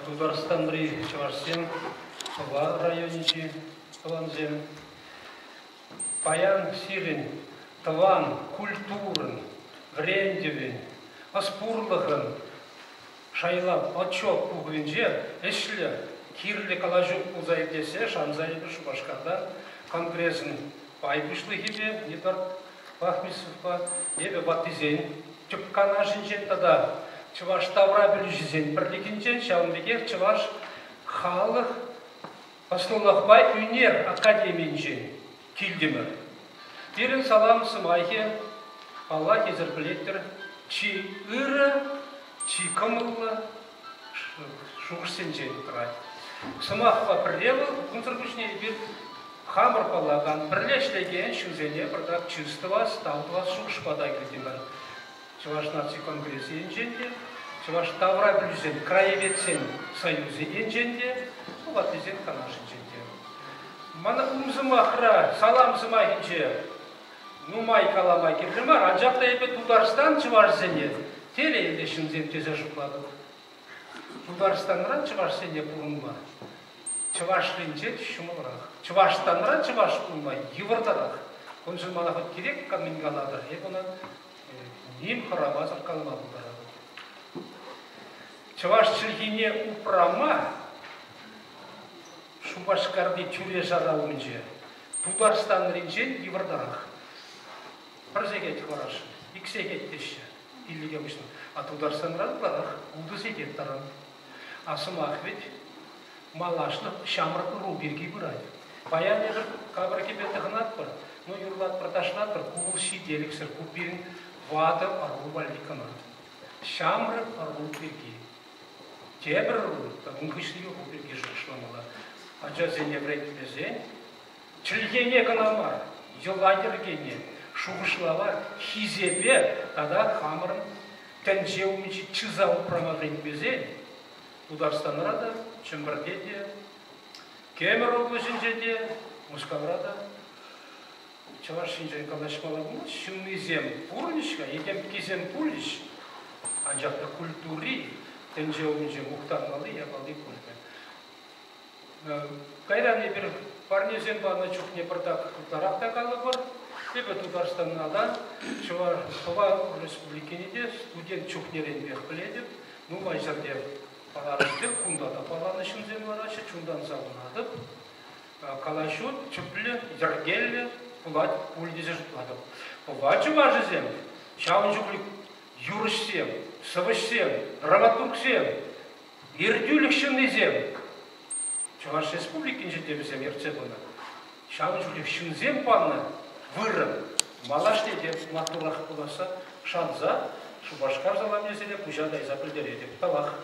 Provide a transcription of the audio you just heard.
Дударстандри Чаварсен, Тува районичи, Туванзем, Паян Сирин, Туван, Культурын, Врендевин, Аспурлыгын, Шайлап, Отчок Пугвинже, Эшле, Кирле Калажук Пузай десе, Шанзай Шубашкардан, Конгрессин Пайбушлы Хибе, Нитар Пахмисовка, Ебе Батизен, Тюпкана Жинжен Тада, Чуваш Тавра Белюжизен, Перликинчен, Шаунбекер, Чуваш Халық, Основлахбай Юнер Академиинчен, Килдимер. Терен салам Сымайхе, Алла Кезер Билеттер, Чи Ыры, Чи Камылы, Шуғырсенжен тұрай. Сымаққа бірлевіл, күнсіргішіне бір хамыр палаган, бірлешлеген шүзене бірдақ чүстівас, таутывас шуғышпада келдімір. Чуваш наци конгрессы енженде, Чуваш Тавра Білюзен, Краеведсен союзы енженде, Батизен Канашын женде. Мана умзымақра, салам зымайынже, нумай каламай келдімір, анжақта ебе Дударстан Чувашзене, теле елешін земтезе жұқладық. Дударстанран Чувашсене бұрынма. Чувашлинче шумылырақ. Чувашстанран Чуваш бұрынмай, евырдарақ. Конжын мана құт керек камин қаладыр. Ебіна нем қырамазыр қалма бұлдарақ. Чуваш чілгене упрама, Шубашкарды тюре жарауынже. Дударстан ринжен евырдарақ. Бірзегет қорашы, иксегет деші. Иллиге мұшын. А Дударстанран бұлдарақ, ұлды сегет таран. Асымақ ведь малашлық шамырқы руберге бұрайды. Баян егір қабырке беті ғынат бір, но юрлат проташнат бір, куыл шиделіксір, купирін вады ару валикана. Шамры ару берге. Тебір ру, ұңғышлығы руберге жылшламала. Аджа зене брейді безен, чілгене қанамар, елайдергене, шуғышлава, хизебе, тада қамырын тәнже умечі чыза упрама брейді безен, Дударстанрада, Чембірдеде, Кемер облысынжеде, Мускаврада, Чавашинжен калашмалагымыз, шынны зем пурнишка, едем кезем пулиш, анжақта культури, тенже умеже мұқтарналы, ябалы пульпен. Кайраны бір парнезен баны чухне бірдақ тарақта калы бар, ебе Дударстаннада, Чува республикенеде студент чухнерен бек біледіп, ну майзардер Паларышты кундада паланышын земларашы, чундан залынадып, калашут, чүплі, зергелі, пулат, пульдезе жұтладып. Пулачы бажы зем, шауын жүклік юрышсем, сывышсем, драматургсем, ердюлікшінный зем. Чуваш республикин жетебізем ерце бұны. Шауын жүклік шынзем паны, вырын, малашты деп матурах пуласа, шанза, Шубашкар залам езелеп, ұжадай запылдер едеп, талақ.